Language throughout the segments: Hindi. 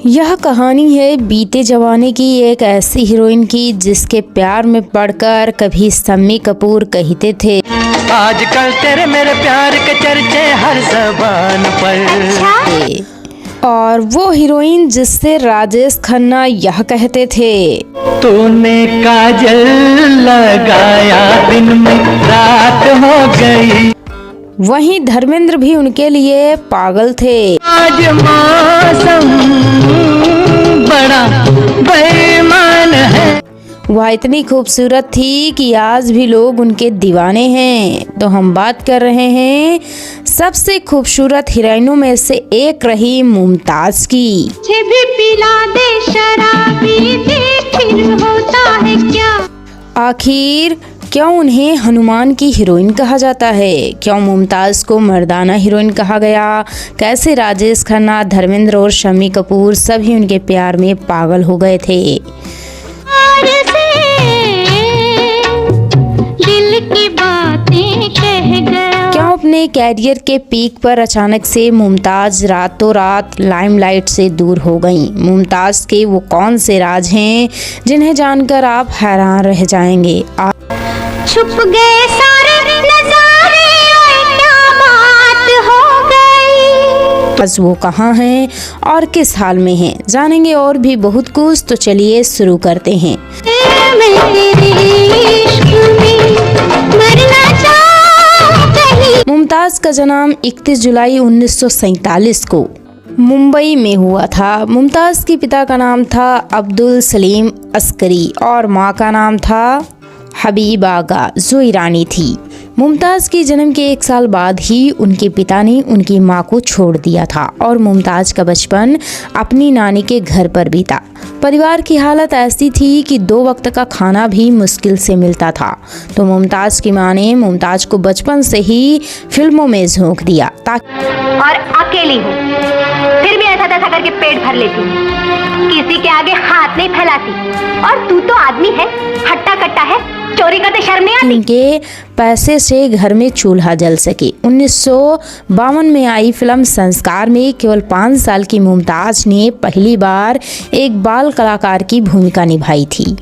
यह कहानी है बीते जमाने की एक ऐसी हीरोइन की जिसके प्यार में पड़कर कभी शम्मी कपूर कहते थे, आजकल तेरे मेरे प्यार के चर्चे हर ज़बान पर। और वो हीरोइन जिससे राजेश खन्ना यह कहते थे, तूने काजल लगाया दिन में रात हो गई। वहीं धर्मेंद्र भी उनके लिए पागल थे। आज मौसम बड़ा बेईमान है। वह इतनी खूबसूरत थी कि आज भी लोग उनके दीवाने हैं। तो हम बात कर रहे हैं सबसे खूबसूरत हीरोइनों में से एक रही मुमताज की। भी पिला दे शराबी देख फिर होता है क्या। आखिर क्यों उन्हें हनुमान की हीरोइन कहा जाता है? क्यों मुमताज को मर्दाना हीरोइन कहा गया? कैसे राजेश खन्ना, धर्मेंद्र और शम्मी कपूर सभी उनके प्यार में पागल हो गए थे? दिल की बातें कह गया। क्यों अपने कैरियर के पीक पर अचानक से मुमताज रातों रात लाइमलाइट से दूर हो गईं? मुमताज के वो कौन से राज हैं जिन्हें जानकर आप हैरान रह जाएंगे? छुप गए सारे नजारे और क्या बात हो गई। आज वो कहाँ हैं और किस हाल में हैं, जानेंगे और भी बहुत कुछ। तो चलिए शुरू करते हैं। मुमताज का जन्म 31 जुलाई 1947 को मुंबई में हुआ था। मुमताज के पिता का नाम था अब्दुल सलीम अस्करी और माँ का नाम था हबीब आगा, जो ईरानी थी। मुमताज के जन्म के 1 साल बाद ही उनके पिता ने उनकी मां को छोड़ दिया था और मुमताज का बचपन अपनी नानी के घर पर बीता। परिवार की हालत ऐसी थी कि 2 वक्त का खाना भी मुश्किल से मिलता था। तो मुमताज की मां ने मुमताज को बचपन से ही फिल्मों में झोंक दिया ताकि और अकेली हूँ फिर भी ऐसा तैसा करके पेट भर लेती हूँ, किसी के आगे हाथ नहीं फैलाती। और तू तो आदमी है, हट्टा कट्टा है, चोरी करते शर्म नहीं आती। उनके पैसे से घर में चूल्हा जल सके। 1952 में आई फिल्म संस्कार में केवल 5 साल की मुमताज ने पहली बार एक बाल कलाकार की भूमिका निभाई थी।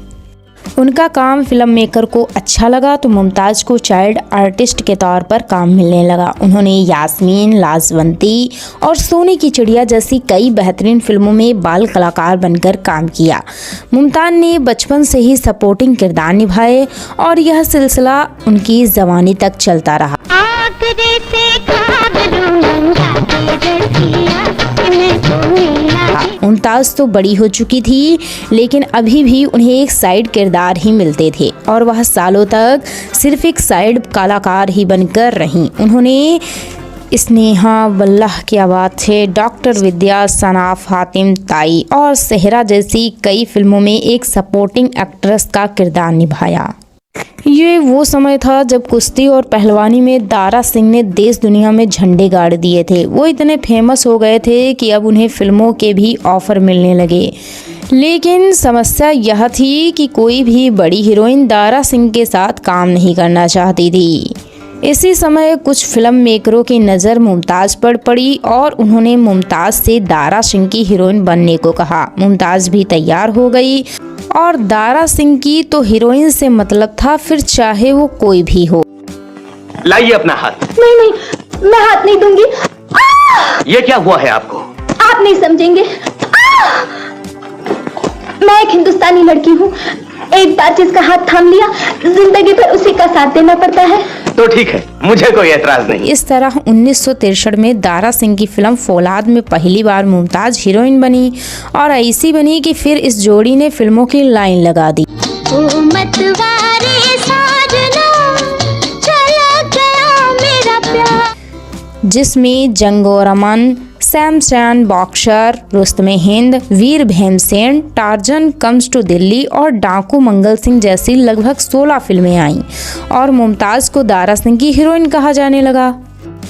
उनका काम फिल्म मेकर को अच्छा लगा तो मुमताज को चाइल्ड आर्टिस्ट के तौर पर काम मिलने लगा। उन्होंने यास्मीन, लाजवंती और सोने की चिड़िया जैसी कई बेहतरीन फिल्मों में बाल कलाकार बनकर काम किया। मुमताज ने बचपन से ही सपोर्टिंग किरदार निभाए और यह सिलसिला उनकी जवानी तक चलता रहा। मुमताज तो बड़ी हो चुकी थी लेकिन अभी भी उन्हें एक साइड किरदार ही मिलते थे और वह सालों तक सिर्फ एक साइड कलाकार ही बनकर रहीं। उन्होंने स्नेहा, वल्लाह क्या बात है, डॉक्टर विद्या, सनाफ, हातिम ताई और सेहरा जैसी कई फिल्मों में एक सपोर्टिंग एक्ट्रेस का किरदार निभाया। ये वो समय था जब कुश्ती और पहलवानी में दारा सिंह ने देश दुनिया में झंडे गाड़ दिए थे। वो इतने फेमस हो गए थे कि अब उन्हें फिल्मों के भी ऑफर मिलने लगे। लेकिन समस्या यह थी कि कोई भी बड़ी हीरोइन दारा सिंह के साथ काम नहीं करना चाहती थी। इसी समय कुछ फिल्म मेकरों की नज़र मुमताज पर पड़ी और उन्होंने मुमताज से दारा सिंह की हीरोइन बनने को कहा। मुमताज भी तैयार हो गई और दारा सिंह की तो हीरोइन से मतलब था, फिर चाहे वो कोई भी हो। लाइए अपना हाथ। नहीं नहीं, मैं हाथ नहीं दूंगी। ये क्या हुआ है आपको? आप नहीं समझेंगे। मैं एक हिंदुस्तानी लड़की हूँ, एक बार जिसका हाथ थाम लिया जिंदगी भर उसी का साथ देना पड़ता है। तो ठीक है, मुझे कोई एतराज नहीं। इस तरह 1963 में दारा सिंह की फिल्म फौलाद में पहली बार मुमताज हीरोइन बनी और ऐसी बनी कि फिर इस जोड़ी ने फिल्मों की लाइन लगा दी। जिसमें जंग और Aman, Shamshan, boxer, Rustame Hind, Veer Bhimsen, Tarzan comes to Delhi और डाकू मंगल सिंह जैसी लगभग 16 फिल्में आईं और मुमताज को दारा सिंह की हीरोइन कहा जाने लगा।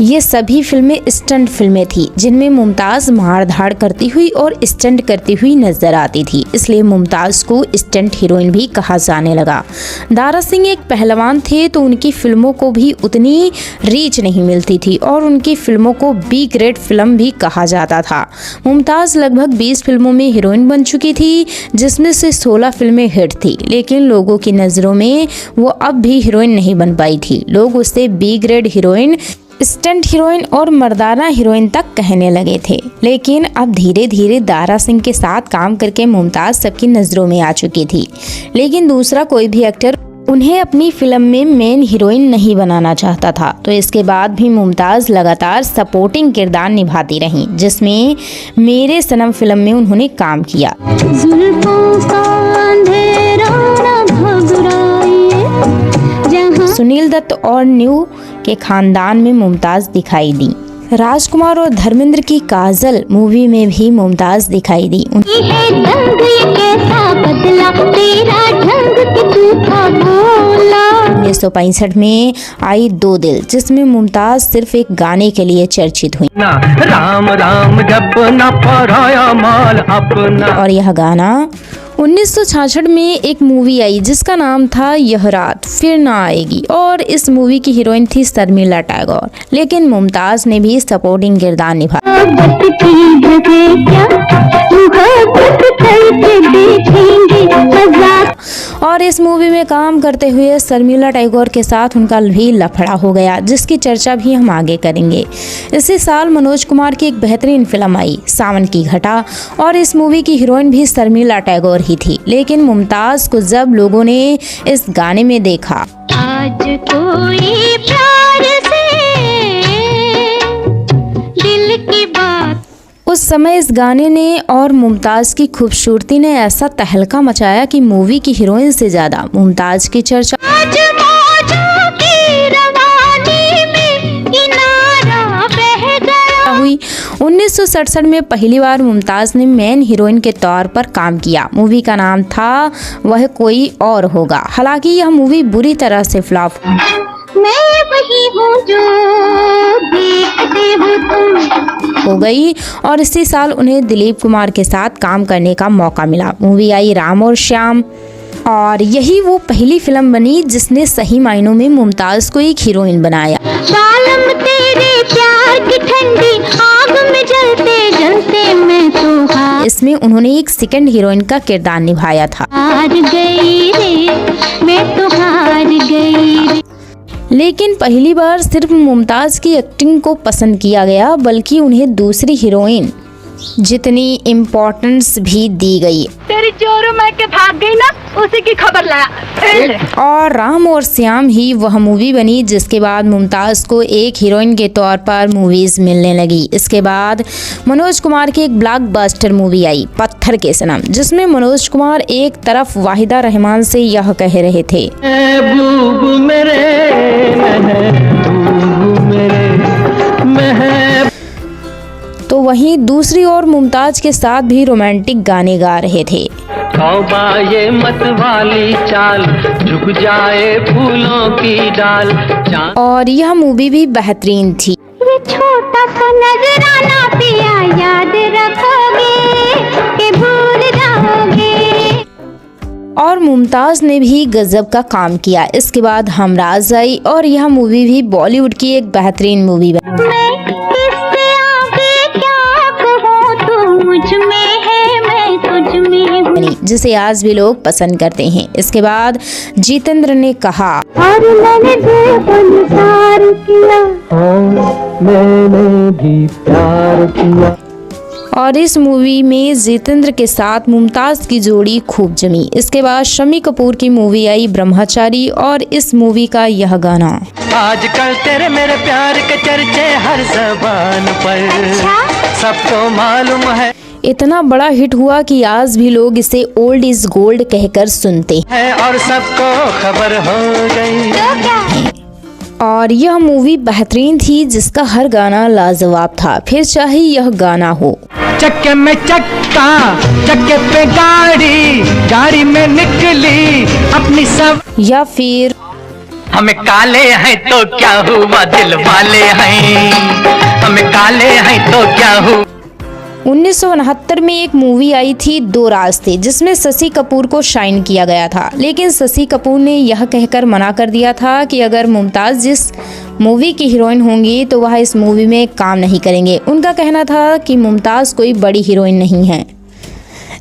ये सभी फिल्में स्टंट फिल्में थी जिनमें मुमताज़ मारधाड़ करती हुई और स्टंट करती हुई नजर आती थी, इसलिए मुमताज़ को स्टंट हीरोइन भी कहा जाने लगा। दारा सिंह एक पहलवान थे तो उनकी फिल्मों को भी उतनी रीच नहीं मिलती थी और उनकी फिल्मों को बी ग्रेड फिल्म भी कहा जाता था। मुमताज़ लगभग 20 फिल्मों में हीरोइन बन चुकी थी, जिसमें से 16 फिल्में हिट थी, लेकिन लोगों की नज़रों में वो अब भी हीरोइन नहीं बन पाई थी। लोग उसे B grade heroine, stunt heroine और मर्दाना हीरोइन तक कहने लगे थे। लेकिन अब धीरे धीरे दारा सिंह के साथ काम करके मुमताज़ सबकी नज़रों में आ चुकी थी, लेकिन दूसरा कोई भी एक्टर उन्हें अपनी फिल्म में मेन हीरोइन नहीं बनाना चाहता था। तो इसके बाद भी मुमताज़ लगातार सपोर्टिंग किरदार निभाती रहीं, जिसमें मेरे सनम फिल्म में उन्होंने काम किया। सुनील दत्त और न्यू के खानदान में मुमताज़ दिखाई दी। राजकुमार और धर्मेंद्र की काजल मूवी में भी मुमताज़ दिखाई दी। 1965 में आई दो दिल, जिसमें मुमताज़ सिर्फ एक गाने के लिए चर्चित हुई। राम राम जपना पराया माल अपना। और यह गाना 1966 में एक मूवी आई जिसका नाम था यह रात फिर ना आएगी, और इस मूवी की हीरोइन थी शर्मिला टैगोर, लेकिन मुमताज़ ने भी सपोर्टिंग किरदार निभाया। और इस मूवी में काम करते हुए शर्मिला टैगोर के साथ उनका भी लफड़ा हो गया, जिसकी चर्चा भी हम आगे करेंगे। इसी साल मनोज कुमार की एक बेहतरीन फिल्म आई सावन की घटा, और इस मूवी की हीरोइन भी शर्मिला टैगोर ही थी। लेकिन मुमताज़ को जब लोगों ने इस गाने में देखा, आज कोई प्यार से दिल की बात, उस समय इस गाने ने और मुमताज़ की खूबसूरती ने ऐसा तहलका मचाया कि मूवी की हीरोइन से ज़्यादा मुमताज़ की चर्चा आज मौजों की रवानी में किनारा बह गया हुई। 1967 में पहली बार मुमताज़ ने मेन हीरोइन के तौर पर काम किया। मूवी का नाम था वह कोई और होगा। हालांकि यह मूवी बुरी तरह से फ्लॉप मैं वही हूँ जो देखते हो तुम हो गई, और इसी साल उन्हें दिलीप कुमार के साथ काम करने का मौका मिला। मूवी आई राम और श्याम, और यही वो पहली फिल्म बनी जिसने सही मायनों में मुमताज़ को एक हीरोइन बनाया। सालम तेरे प्यार की ठंडी आग में जलते जलते मैं तो इसमें उन्होंने एक सेकंड हीरोइन का किरदार निभाया था। हार गई रे, मैं तो हार गई रे। लेकिन पहली बार सिर्फ मुमताज़ की एक्टिंग को पसंद किया गया, बल्कि उन्हें दूसरी हीरोइन जितनी इम्पोर्टेंस भी दी गई। तेरी चोरों में के भाग गई ना, उसी की खबर लाया। और राम और श्याम ही वह मूवी बनी जिसके बाद मुमताज़ को एक हीरोइन के तौर पर मूवीज़ मिलने लगी। इसके बाद मनोज कुमार की एक ब्लॉकबस्टर मूवी आई पत्थर के सनम, जिसमें मनोज कुमार एक तरफ वाहिदा रहमान से यह कह रहे थे, तो वहीं दूसरी ओर मुमताज़ के साथ भी रोमांटिक गाने गा रहे थे। तौबा ये मत वाली चाल, झुक जाए फूलों की डाल। और यह मूवी भी बेहतरीन थी। ये छोटा सा नजराना पिया याद रखोगे कि भूल जाओगे। और मुमताज़ ने भी गजब का काम किया। इसके बाद हमराज आई, और यह मूवी भी बॉलीवुड की एक बेहतरीन मूवी बनी। मैं इससे आगे क्या कहूँ, तू मुझ में है मैं तुझ में हूँ, जिसे आज भी लोग पसंद करते हैं। इसके बाद जितेंद्र ने कहा, और मैंने बेपनाह किया, मैंने भी प्यार किया। और इस मूवी में जितेंद्र के साथ मुमताज़ की जोड़ी खूब जमी। इसके बाद शम्मी कपूर की मूवी आई ब्रह्मचारी, और इस मूवी का यह गाना आजकल तेरे मेरे प्यार के चर्चे हर ज़बान पर, सबको मालूम है इतना बड़ा हिट हुआ कि आज भी लोग इसे ओल्ड इज गोल्ड कहकर सुनते है, और सबको खबर हो गई। तो क्या और यह मूवी बेहतरीन थी, जिसका हर गाना लाजवाब था, फिर चाहे यह गाना हो चक्के में चक्का, चक्के पे गाड़ी, गाड़ी में निकली अपनी सब, या फिर हमें काले हैं तो क्या हुआ, दिल वाले हैं, हमें काले हैं तो क्या हुआ। 1969 में एक मूवी आई थी दो रास्ते, जिसमें शशि कपूर को शाइन किया गया था, लेकिन शशि कपूर ने यह कहकर मना कर दिया था कि अगर मुमताज़ जिस मूवी की हीरोइन होंगी तो वह इस मूवी में काम नहीं करेंगे। उनका कहना था कि मुमताज़ कोई बड़ी हीरोइन नहीं है।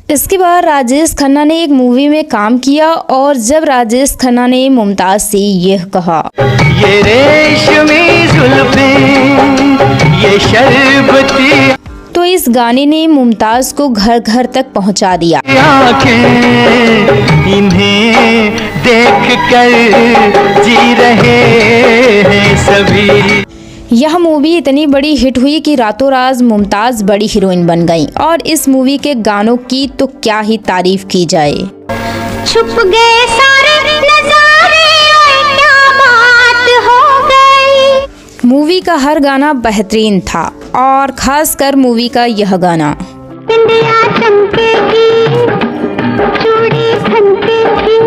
इसके बाद राजेश खन्ना ने एक मूवी में काम किया और जब राजेश खन्ना ने मुमताज़ से यह कहा, ये रेशमी जुल्फें, ये शरबती तो इस गाने ने मुमताज़ को घर घर तक पहुंचा दिया। आँखें इन्हें देख कर जी रहे हैं सभी। यह मूवी इतनी बड़ी हिट हुई कि रातों रात मुमताज़ बड़ी हीरोइन बन गई और इस मूवी के गानों की तो क्या ही तारीफ की जाए। छुप गए सारे नजारे, ओए क्या बात हो गई। मूवी का हर गाना बेहतरीन था और खासकर मूवी का यह गाना। बिंदिया चमकेगी, चूड़ी खनकेगी।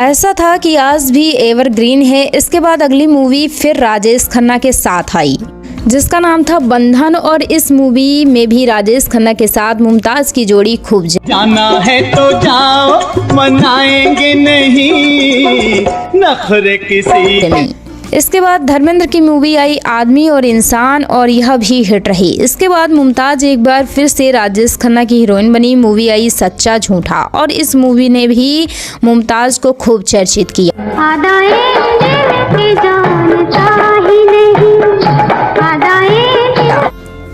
ऐसा था कि आज भी एवरग्रीन है। इसके बाद अगली मूवी फिर राजेश खन्ना के साथ आई, जिसका नाम था बंधन, और इस मूवी में भी राजेश खन्ना के साथ मुमताज़ की जोड़ी खूब जाना है तो जाओ, मनाएंगे नहीं नखरे किसी। जमी। इसके बाद धर्मेंद्र की मूवी आई आदमी और इंसान और यह भी हिट रही। इसके बाद मुमताज़ एक बार फिर से राजेश खन्ना की हीरोइन बनी। मूवी आई सच्चा झूठा और इस मूवी ने भी मुमताज़ को खूब चर्चित किया।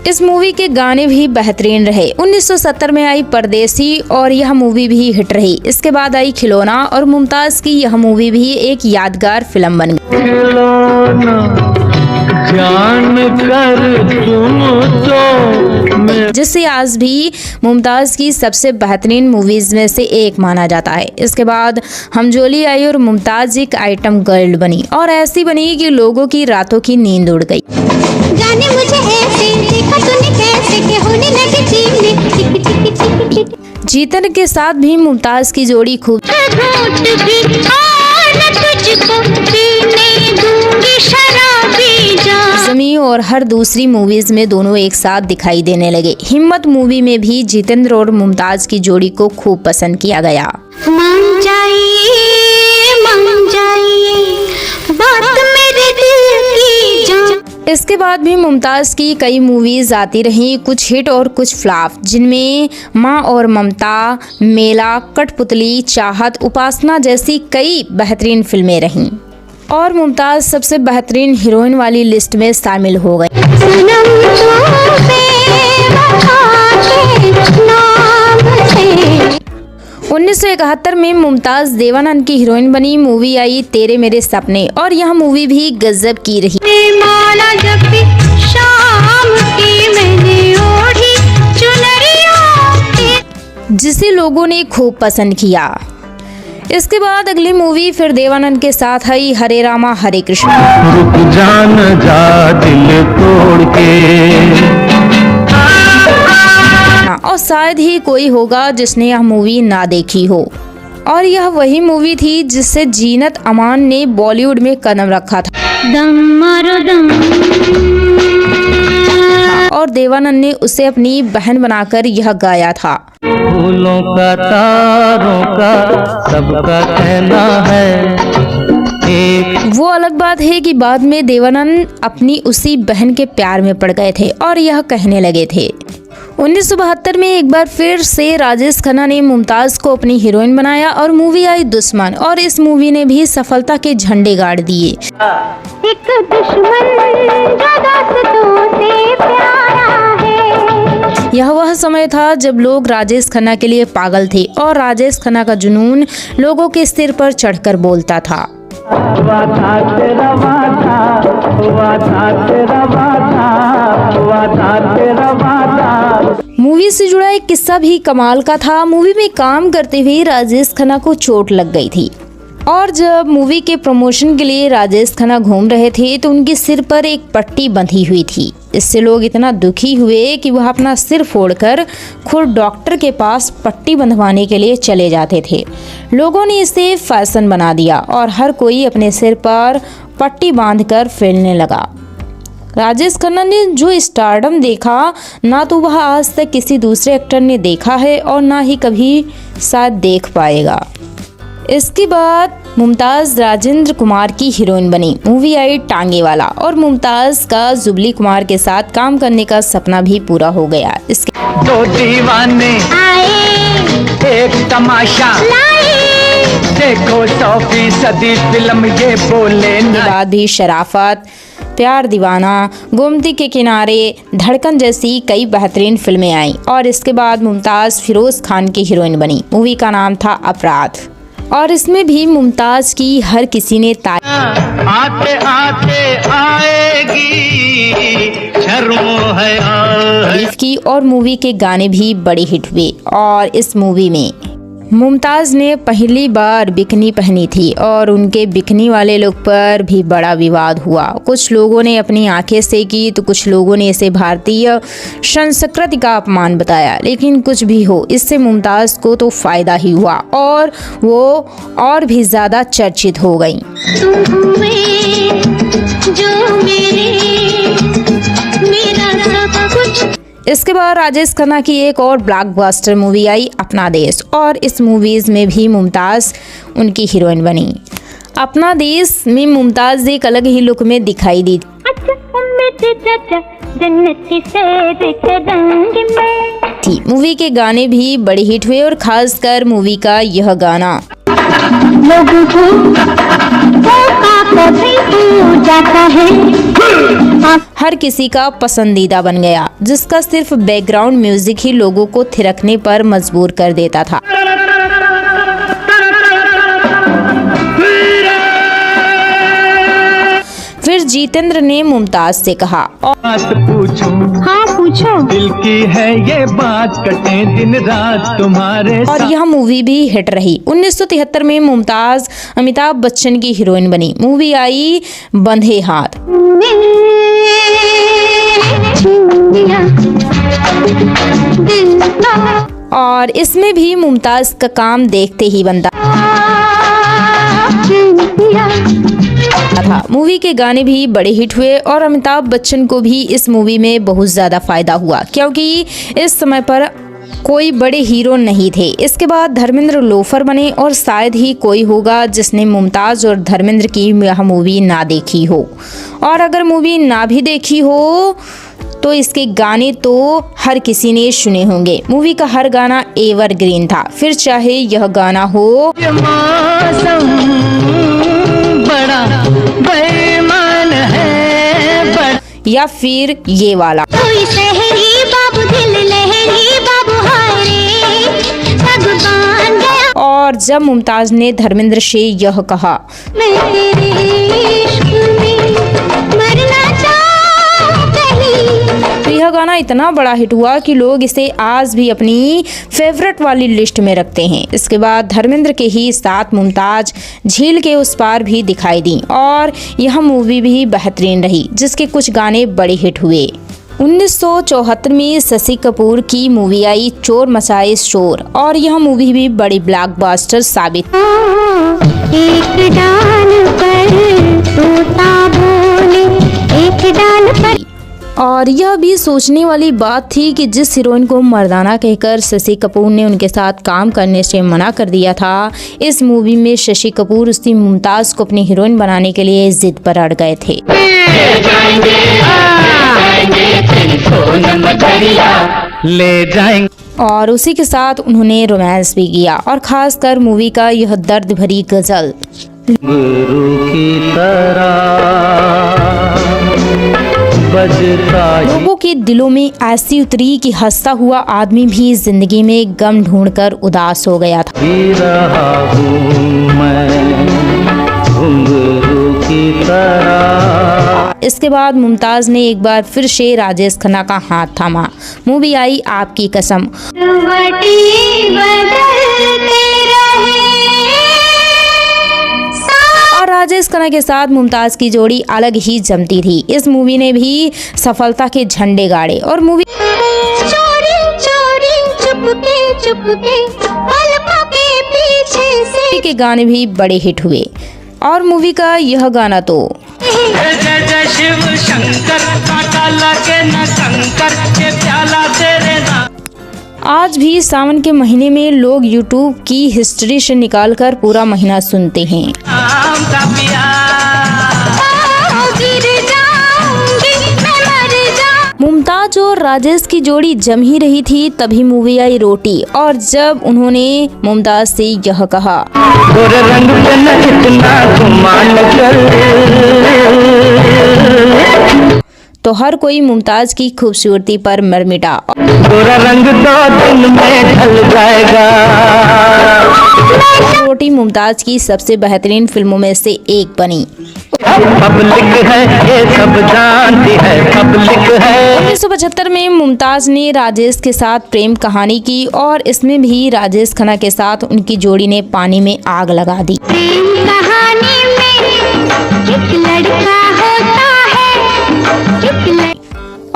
इस मूवी के गाने भी बेहतरीन रहे। 1970 में आई परदेसी और यह मूवी भी हिट रही। इसके बाद आई खिलौना और मुमताज़ की यह मूवी भी एक यादगार फिल्म बन गई। जिसे आज भी मुमताज़ की सबसे बेहतरीन मूवीज में से एक माना जाता है। इसके बाद हमजोली आई और मुमताज़ एक आइटम गर्ल बनी और ऐसी बनी कि लोगों की रातों की नींद उड़ गई। जाने मुझे ऐसे देखा तूने कैसे कि होने लगे जीने, टिक टिक टिक टिक। जीतन के साथ भी मुमताज़ की जोड़ी खूब जमी और हर दूसरी मूवीज में दोनों एक साथ दिखाई देने लगे। हिम्मत मूवी में भी जितेंद्र और मुमताज़ की जोड़ी को खूब पसंद किया गया। मान जाइए बात मेरे दिल की जान। इसके बाद भी मुमताज़ की कई मूवीज आती रहीं, कुछ हिट और कुछ फ्लॉप, जिनमें माँ और ममता, मेला, कठपुतली, चाहत, उपासना जैसी कई बेहतरीन फिल्में रहीं और मुमताज़ सबसे बेहतरीन हीरोइन वाली लिस्ट में शामिल हो गई। 1971 में मुमताज़ देवानंद की हीरोइन बनी। मूवी आई तेरे मेरे सपने और यह मूवी भी गजब की रही। जिसे लोगों ने खूब पसंद किया। इसके बाद अगली मूवी फिर देवानंद के साथ आई हरे रामा हरे कृष्ण। रुक जान जा दिल तोड़ के। और शायद ही कोई होगा जिसने यह मूवी ना देखी हो और यह वही मूवी थी जिससे जीनत अमान ने बॉलीवुड में कदम रखा था। दम मारो दम। और देवानंद ने उसे अपनी बहन बनाकर यह गाया था। फूलों का तारों का सबका कहना है। वो अलग बात है कि बाद में देवानंद अपनी उसी बहन के प्यार में पड़ गए थे और यह कहने लगे थे। 1972 में एक बार फिर से राजेश खन्ना ने मुमताज़ को अपनी हीरोइन बनाया और मूवी आई दुश्मन और इस मूवी ने भी सफलता के झंडे गाड़ दिए। एक दुश्मन जो दोस्तों से प्यारा है। यह वह समय था जब लोग राजेश खन्ना के लिए पागल थे और राजेश खन्ना का जुनून लोगों के सिर पर चढ़कर बोलता था। मूवी से जुड़ा एक किस्सा भी कमाल का था। मूवी में काम करते हुए राजेश खन्ना को चोट लग गई थी और जब मूवी के प्रमोशन के लिए राजेश खन्ना घूम रहे थे तो उनके सिर पर एक पट्टी बंधी हुई थी। इससे लोग इतना दुखी हुए कि वह अपना सिर फोड़कर खुद डॉक्टर के पास पट्टी बंधवाने के लिए चले जाते थे। लोगों ने इसे फैशन बना दिया और हर कोई अपने सिर पर पट्टी बांधकर फिरने लगा। राजेश खन्ना ने जो स्टारडम देखा ना तो वह आज तक किसी दूसरे एक्टर ने देखा है और ना ही कभी शायद देख पाएगा। इसके बाद मुमताज़ राजेंद्र कुमार की हीरोइन बनी। मूवी आई टांगे वाला और मुमताज़ का जुबली कुमार के साथ काम करने का सपना भी पूरा हो गया। इसके दो दीवाने एक तमाशा देखो 100% फिल्म ये बोले ना। बाद भी शराफत, प्यार दीवाना, गोमती के किनारे, धड़कन जैसी कई बेहतरीन फिल्में आईं और इसके बाद मुमताज़ फिरोज खान की हीरोइन बनी। मूवी का नाम था अपराध और इसमें भी मुमताज़ की हर किसी ने आते आते आएगी शर्मो है तारीफ की और मूवी के गाने भी बड़े हिट हुए। और इस मूवी में मुमताज़ ने पहली बार बिकनी पहनी थी और उनके बिकनी वाले लुक पर भी बड़ा विवाद हुआ। कुछ लोगों ने अपनी आंखें से की तो कुछ लोगों ने इसे भारतीय संस्कृति का अपमान बताया। लेकिन कुछ भी हो, इससे मुमताज़ को तो फ़ायदा ही हुआ और वो और भी ज़्यादा चर्चित हो गई। इसके बाद राजेश खन्ना की एक और ब्लॉकबस्टर मूवी आई अपना देश और इस मूवीज में भी मुमताज़ उनकी हीरोइन बनी। अपना देश में मुमताज़ एक अलग ही लुक में दिखाई दी थी। मूवी के गाने भी बड़े हिट हुए और खासकर मूवी का यह गाना हर किसी का पसंदीदा बन गया, जिसका सिर्फ बैकग्राउंड म्यूजिक ही लोगों को थिरकने पर मजबूर कर देता था। फिर जितेंद्र ने मुमताज़ से कहा पूछो हाँ पूछो दिल की है ये बात कटे दिन रात तुम्हारे और यह मूवी भी हिट रही। 1973 में मुमताज़ अमिताभ बच्चन की हीरोइन बनी। मूवी आई बंधे हाथ और इसमें भी मुमताज़ का काम देखते ही बनता था। मूवी के गाने भी बड़े हिट हुए और अमिताभ बच्चन को भी इस मूवी में बहुत ज़्यादा फायदा हुआ क्योंकि इस समय पर कोई बड़े हीरो नहीं थे। इसके बाद धर्मेंद्र लोफर बने और शायद ही कोई होगा जिसने मुमताज़ और धर्मेंद्र की यह मूवी ना देखी हो। और अगर मूवी ना भी देखी हो तो इसके गाने तो हर किसी ने सुने होंगे। मूवी का हर गाना एवरग्रीन था, फिर चाहे यह गाना हो बड़ा बेईमान है या फिर ये वाला कोई शहरी बाबू दिल लहरी बाबू हारे भगवान गया। और जब मुमताज़ ने धर्मेंद्र से यह कहा मैं तेरे इश्क में मरना चाहती। तो यह गाना इतना बड़ा हिट हुआ कि लोग इसे आज भी अपनी फेवरेट वाली लिस्ट में रखते हैं। इसके बाद धर्मेंद्र के ही साथ मुमताज़ झील के उस पार भी दिखाई दी और यह मूवी भी बेहतरीन रही, जिसके कुछ गाने बड़े हिट हुए। 1974 में शशि कपूर की मूवी आई चोर मचाए शोर और यह मूवी भी बड़ी ब्लॉकबस्टर साबित। एक डाल पर तोता बोले एक डाल पर। और यह भी सोचने वाली बात थी कि जिस हीरोइन को मर्दाना कहकर शशि कपूर ने उनके साथ काम करने से मना कर दिया था, इस मूवी में शशि कपूर उसी मुमताज़ को अपनी हीरोइन बनाने के लिए जिद पर अड़ गए थे। ले जाएंगे और उसी के साथ उन्होंने रोमांस भी किया और खासकर मूवी का यह दर्द भरी गजल गुरु की तरह बजता लोगों के दिलों में ऐसी उतरी कि हंसता हुआ आदमी भी जिंदगी में गम ढूंढकर उदास हो गया था। ही रहा हूँ मैं घुंघरू की तरह। इसके बाद मुमताज़ ने एक बार फिर से राजेश खन्ना का हाथ थामा। मूवी आई आपकी कसम खन्ना के साथ मुमताज़ की जोड़ी अलग ही जमती थी। इस मूवी ने भी सफलता के झंडे गाड़े और मूवी चोरी चोरी चुपके चुपके पलकों के पीछे से के गाने भी बड़े हिट हुए और मूवी का यह गाना तो जय जय शिव शंकर, कांटा लगे न कंकर, ये प्याला तेरे नाम। आज भी सावन के महीने में लोग YouTube की हिस्ट्री से निकालकर पूरा महीना सुनते हैं। नाम का पिया गिर जाऊंगी मैं मर जाऊंगी। मुमताज और राजेश की जोड़ी जम ही रही थी तभी मूवी आई रोटी और जब उन्होंने मुमताज से यह कहा, गोरे रंग पे न इतना गुमान कर, तो हर कोई मुमताज की खूबसूरती पर मर मिटा। गोरा रंग 2 दिन में ढल जाएगा। रोटी मुमताज की सबसे बेहतरीन फिल्मों में से एक बनी। पब्लिक है ये सब जानती है, पब्लिक है। 1975 में मुमताज ने राजेश के साथ प्रेम कहानी की और इसमें भी राजेश खन्ना के साथ उनकी जोड़ी ने पानी में आग लगा दी। प्रेम कहानी में एक लड़का होता है, एक लड़का।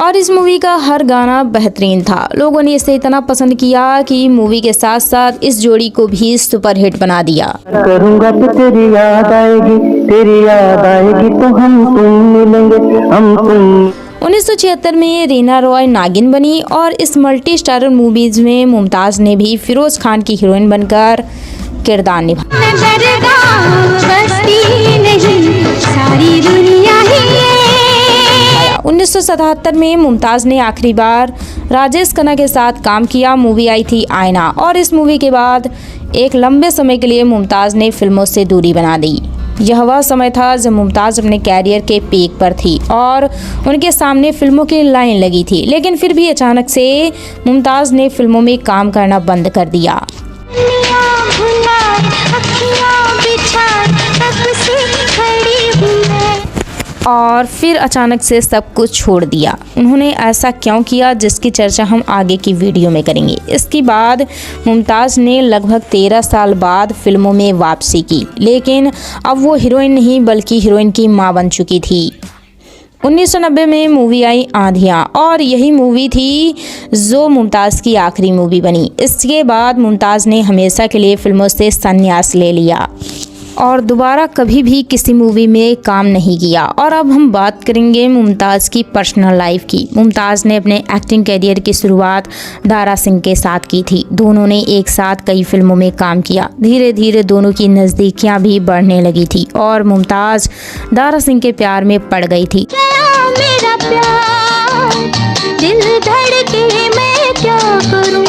और इस मूवी का हर गाना बेहतरीन था। लोगों ने इसे इतना पसंद किया कि मूवी के साथ साथ इस जोड़ी को भी सुपरहिट बना दिया। करूँगा तो तेरी याद आएगी तो हम तुम मिलेंगे, हम तुम। 1976 में रीना रॉय नागिन बनी और इस मल्टी स्टारर मूवीज में मुमताज ने भी फिरोज खान की हीरोइन बनकर किरदार निभाया। मैं दरगाह बस्ती नहीं, सारी दुनिया ही है। 1977 में मुमताज ने आखिरी बार राजेश खन्ना के साथ काम किया। मूवी आई थी आईना और इस मूवी के बाद एक लंबे समय के लिए मुमताज ने फिल्मों से दूरी बना दी। यह वह समय था जब मुमताज अपने कैरियर के पीक पर थी और उनके सामने फिल्मों की लाइन लगी थी, लेकिन फिर भी अचानक से मुमताज ने फिल्मों में काम करना बंद कर दिया। और फिर अचानक से सब कुछ छोड़ दिया। उन्होंने ऐसा क्यों किया जिसकी चर्चा हम आगे की वीडियो में करेंगे। इसके बाद मुमताज ने लगभग 13 साल बाद फिल्मों में वापसी की, लेकिन अब वो हीरोइन नहीं बल्कि हीरोइन की मां बन चुकी थी। 1990 में मूवी आई आंधियाँ और यही मूवी थी जो मुमताज़ की आखिरी मूवी बनी। इसके बाद मुमताज़ ने हमेशा के लिए फिल्मों से संन्यास ले लिया और दोबारा कभी भी किसी मूवी में काम नहीं किया। और अब हम बात करेंगे मुमताज़ की पर्सनल लाइफ की। मुमताज़ ने अपने एक्टिंग करियर की शुरुआत दारा सिंह के साथ की थी। दोनों ने एक साथ कई फिल्मों में काम किया। धीरे धीरे दोनों की नज़दीकियां भी बढ़ने लगी थी और मुमताज़ दारा सिंह के प्यार में पड़ गई थी। मेरा प्यार दिल धड़के मैं क्या करूं।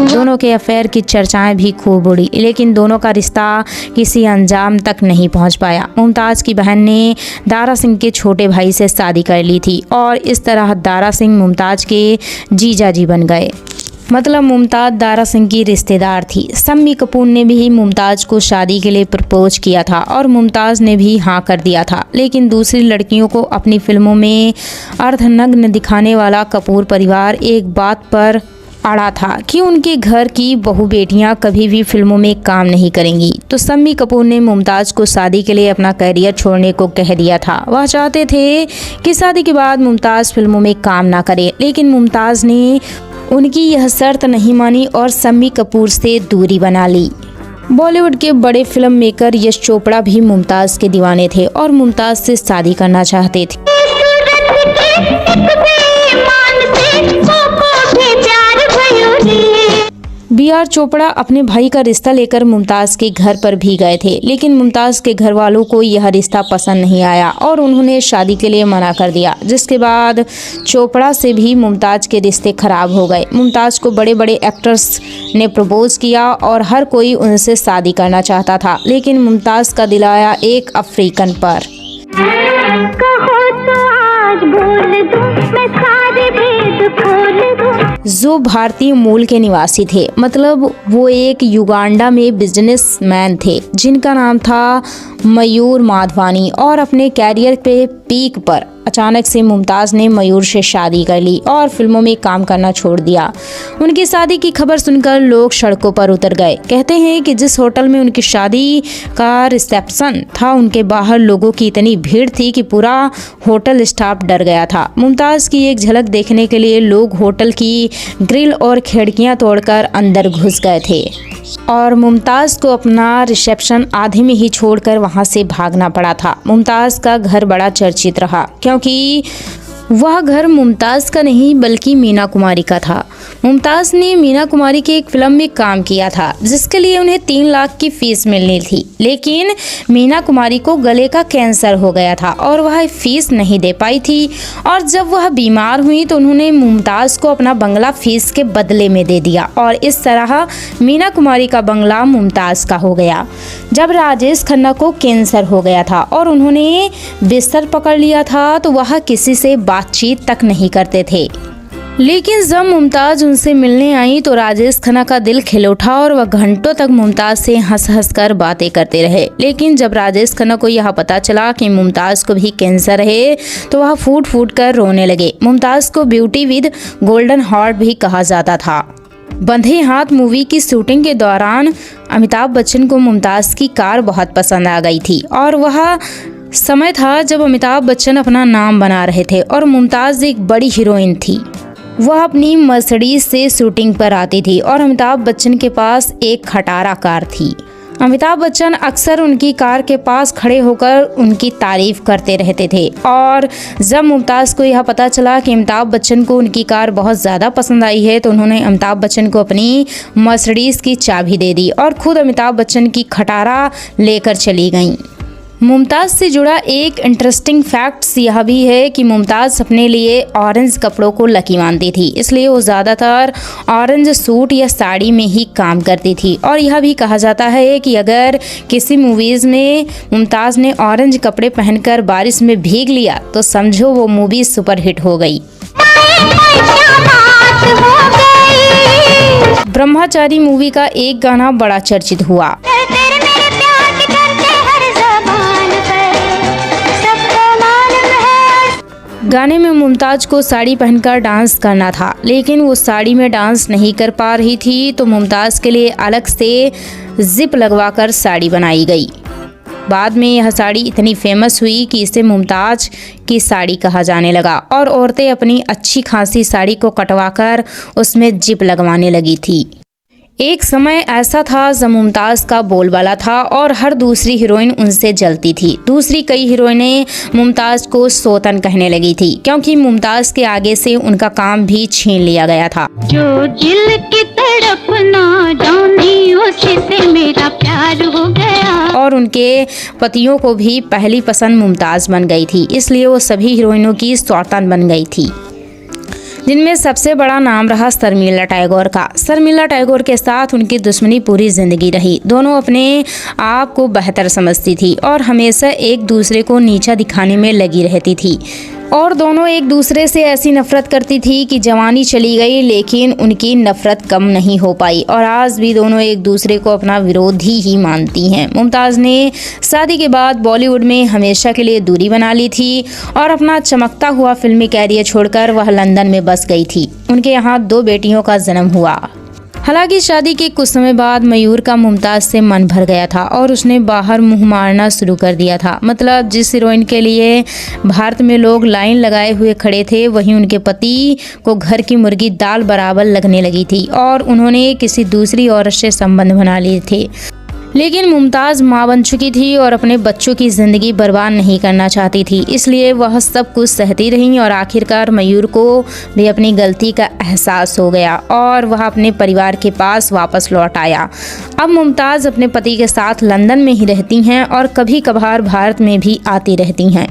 दोनों के अफेयर की चर्चाएं भी खूब उड़ी, लेकिन दोनों का रिश्ता किसी अंजाम तक नहीं पहुंच पाया। मुमताज़ की बहन ने दारा सिंह के छोटे भाई से शादी कर ली थी और इस तरह दारा सिंह मुमताज़ के जीजा जी बन गए। मतलब मुमताज़ दारा सिंह की रिश्तेदार थी। शम्मी कपूर ने भी मुमताज़ को शादी के लिए प्रपोज किया था और मुमताज़ ने भी हाँ कर दिया था, लेकिन दूसरी लड़कियों को अपनी फिल्मों में अर्धनग्न दिखाने वाला कपूर परिवार एक बात पर अड़ा था कि उनके घर की बहू बेटियां कभी भी फिल्मों में काम नहीं करेंगी। तो शम्मी कपूर ने मुमताज़ को शादी के लिए अपना करियर छोड़ने को कह दिया था। वह चाहते थे कि शादी के बाद मुमताज़ फिल्मों में काम ना करे, लेकिन मुमताज़ ने उनकी यह शर्त नहीं मानी और शम्मी कपूर से दूरी बना ली। बॉलीवुड के बड़े फिल्म मेकर यश चोपड़ा भी मुमताज़ के दीवाने थे और मुमताज़ से शादी करना चाहते थे। B.R. चोपड़ा अपने भाई का रिश्ता लेकर मुमताज़ के घर पर भी गए थे, लेकिन मुमताज़ के घर वालों को यह रिश्ता पसंद नहीं आया और उन्होंने शादी के लिए मना कर दिया, जिसके बाद चोपड़ा से भी मुमताज़ के रिश्ते खराब हो गए। मुमताज़ को बड़े बड़े एक्टर्स ने प्रपोज किया और हर कोई उनसे शादी करना चाहता था, लेकिन मुमताज़ का दिल आया एक अफ्रीकन पर। कहो तो आज बोल दूं, मैं सारे भेद खोल दूं। जो भारतीय मूल के निवासी थे, मतलब वो एक युगांडा में बिजनेसमैन थे जिनका नाम था मयूर माधवानी और अपने कैरियर पे पीक पर अचानक से मुमताज़ ने मयूर से शादी कर ली और फिल्मों में काम करना छोड़ दिया। उनकी शादी की खबर सुनकर लोग सड़कों पर उतर गए। कहते हैं कि जिस होटल में उनकी शादी का रिसेप्शन था, उनके बाहर लोगों की इतनी भीड़ थी कि पूरा होटल स्टाफ डर गया था। मुमताज़ की एक झलक देखने के लिए लोग होटल की ग्रिल और खिड़कियां तोड़कर अंदर घुस गए थे और मुमताज़ को अपना रिसेप्शन आधे में ही छोड़कर वहां से भागना पड़ा था। मुमताज़ का घर बड़ा चर्चित रहा क्योंकि वह घर मुमताज़ का नहीं बल्कि मीना कुमारी का था। मुमताज़ ने मीना कुमारी की एक फिल्म में काम किया था जिसके लिए उन्हें 3 लाख की फीस मिलनी थी, लेकिन मीना कुमारी को गले का कैंसर हो गया था और वह फीस नहीं दे पाई थी। और जब वह बीमार हुई तो उन्होंने मुमताज़ को अपना बंगला फीस के बदले में दे दिया और इस तरह मीना कुमारी का बंगला मुमताज़ का हो गया। जब राजेश खन्ना को कैंसर हो गया था और उन्होंने बिस्तर पकड़ लिया था तो वह किसी से बातचीत तक नहीं करते थे, लेकिन जब मुमताज़ उनसे मिलने आई तो राजेश खन्ना का दिल खिल उठा और वह घंटों तक मुमताज़ से हंस हंस कर बातें करते रहे। लेकिन जब राजेश खन्ना को यह पता चला कि मुमताज़ को भी कैंसर है तो वह फूट फूट कर रोने लगे। मुमताज़ को ब्यूटी विद गोल्डन हार्ट भी कहा जाता था। बंधे हाथ मूवी की शूटिंग के दौरान अमिताभ बच्चन को मुमताज़ की कार बहुत पसंद आ गई थी और वह समय था जब अमिताभ बच्चन अपना नाम बना रहे थे और मुमताज़ एक बड़ी हीरोइन थी। वह अपनी मर्सिडीज से शूटिंग पर आती थी और अमिताभ बच्चन के पास एक खटारा कार थी। अमिताभ बच्चन अक्सर उनकी कार के पास खड़े होकर उनकी तारीफ करते रहते थे और जब मुमताज़ को यह पता चला कि अमिताभ बच्चन को उनकी कार बहुत ज़्यादा पसंद आई है तो उन्होंने अमिताभ बच्चन को अपनी मर्सिडीज की चाबी दे दी और खुद अमिताभ बच्चन की खटारा लेकर चली गईं। मुमताज़ से जुड़ा एक इंटरेस्टिंग फैक्ट्स यह भी है कि मुमताज़ अपने लिए ऑरेंज कपड़ों को लकी मानती थी, इसलिए वो ज़्यादातर ऑरेंज सूट या साड़ी में ही काम करती थी। और यह भी कहा जाता है कि अगर किसी मूवीज़ में मुमताज़ ने ऑरेंज कपड़े पहनकर बारिश में भीग लिया तो समझो वो मूवी सुपरहिट हो गई। ब्रह्मचारी मूवी का एक गाना बड़ा चर्चित हुआ। गाने में मुमताज़ को साड़ी पहनकर डांस करना था, लेकिन वो साड़ी में डांस नहीं कर पा रही थी तो मुमताज़ के लिए अलग से जिप लगवाकर साड़ी बनाई गई। बाद में यह साड़ी इतनी फेमस हुई कि इसे मुमताज़ की साड़ी कहा जाने लगा और औरतें अपनी अच्छी खासी साड़ी को कटवाकर उसमें जिप लगवाने लगी थी। एक समय ऐसा था जब मुमताज़ का बोलबाला था और हर दूसरी हीरोइन उनसे जलती थी। दूसरी कई हीरोइनें मुमताज़ को सौतन कहने लगी थी क्योंकि मुमताज़ के आगे से उनका काम भी छीन लिया गया था। जो दिल की तड़प ना जानी उसी से मेरा प्यार हो गया। और उनके पतियों को भी पहली पसंद मुमताज़ बन गई थी, इसलिए वो सभी हीरोइनों की सौतन बन गई थी, जिनमें सबसे बड़ा नाम रहा शर्मिला टैगोर का। शर्मिला टैगोर के साथ उनकी दुश्मनी पूरी जिंदगी रही। दोनों अपने आप को बेहतर समझती थी और हमेशा एक दूसरे को नीचा दिखाने में लगी रहती थी और दोनों एक दूसरे से ऐसी नफरत करती थी कि जवानी चली गई लेकिन उनकी नफरत कम नहीं हो पाई और आज भी दोनों एक दूसरे को अपना विरोधी ही मानती हैं। मुमताज़ ने शादी के बाद बॉलीवुड में हमेशा के लिए दूरी बना ली थी और अपना चमकता हुआ फिल्मी कैरियर छोड़कर वह लंदन में बस गई थी। उनके यहाँ 2 बेटियों का जन्म हुआ। हालांकि शादी के कुछ समय बाद मयूर का मुमताज़ से मन भर गया था और उसने बाहर मुंह मारना शुरू कर दिया था। मतलब जिस हीरोइन के लिए भारत में लोग लाइन लगाए हुए खड़े थे वहीं उनके पति को घर की मुर्गी दाल बराबर लगने लगी थी और उन्होंने किसी दूसरी औरत से संबंध बना लिए थे। लेकिन मुमताज़ माँ बन चुकी थी और अपने बच्चों की ज़िंदगी बर्बाद नहीं करना चाहती थी, इसलिए वह सब कुछ सहती रही और आखिरकार मयूर को भी अपनी गलती का एहसास हो गया और वह अपने परिवार के पास वापस लौट आया। अब मुमताज़ अपने पति के साथ लंदन में ही रहती हैं और कभी कभार भारत में भी आती रहती हैं।